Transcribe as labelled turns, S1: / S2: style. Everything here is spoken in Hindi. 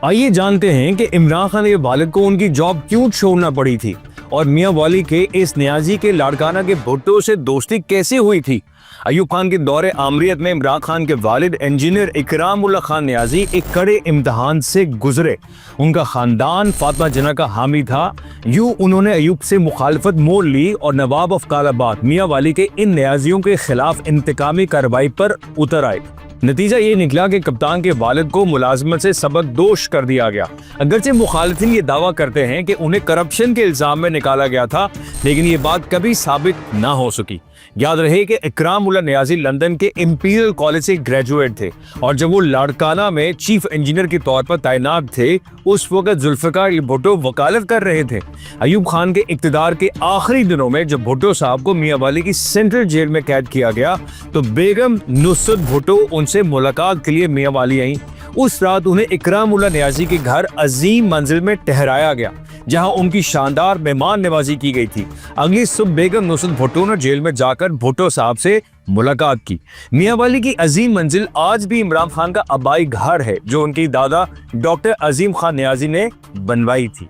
S1: आइए जानते हैं कि इमरान खान के वालिद को उनकी जॉब क्यों छोड़ना पड़ी थी और मियां वाली के इस न्याजी के लाड़काना के भुट्टो से दोस्ती कैसे हुई थी। अयूब खान के दौरे आमरीत में इमरान खान के वालिद इंजीनियर इकराम उल्लाह खान न्याजी एक कड़े इम्तहान से गुजरे। उनका खानदान फातिमा जना का हामी था। यूं उन्होंने अयूब से मुखालफत मोल ली और नवाब ऑफ कालाबाद मियां वाली के इन न्याजियों के खिलाफ इंतकामी कार्रवाई पर उतर आए। नतीजा ये निकला कि कप्तान के वालिद को मुलाजमत से सबक दोष कर दिया गया। अगरचे मुखालिफिन ये दावा करते हैं कि उन्हें करप्शन के इल्जाम में निकाला गया था, लेकिन ये बात कभी साबित ना हो सकी। याद रहे कि इकराम उल्लाह न्याजी लंदन के इंपीरियल कॉलेज से ग्रेजुएट थे और जब वो लाड़काना में चीफ इंजीनियर के तौर पर तैनात थे, उस वक्त जुल्फिकार भुट्टो वकालत कर रहे थे। अयूब खान के इक्तदार के आखिरी दिनों में जब भुट्टो साहब को मियां वाली की सेंट्रल जेल में कैद किया गया तो बेगम नुसरत भुट्टो उनसे मुलाकात के लिए मियां वाली आई। उस रात उन्हें इकराम उल्लाह न्याजी के घर अजीम मंजिल में ठहराया गया, जहां उनकी शानदार मेहमान नवाजी की गई थी। अगली सुबह बेगम नुसरत भुट्टो ने जेल में जाकर भुट्टो साहब से मुलाकात की। मियां वाली की अजीम मंजिल आज भी इमरान खान का आबाई घर है, जो उनकी दादा डॉक्टर अजीम खान न्याजी ने बनवाई थी।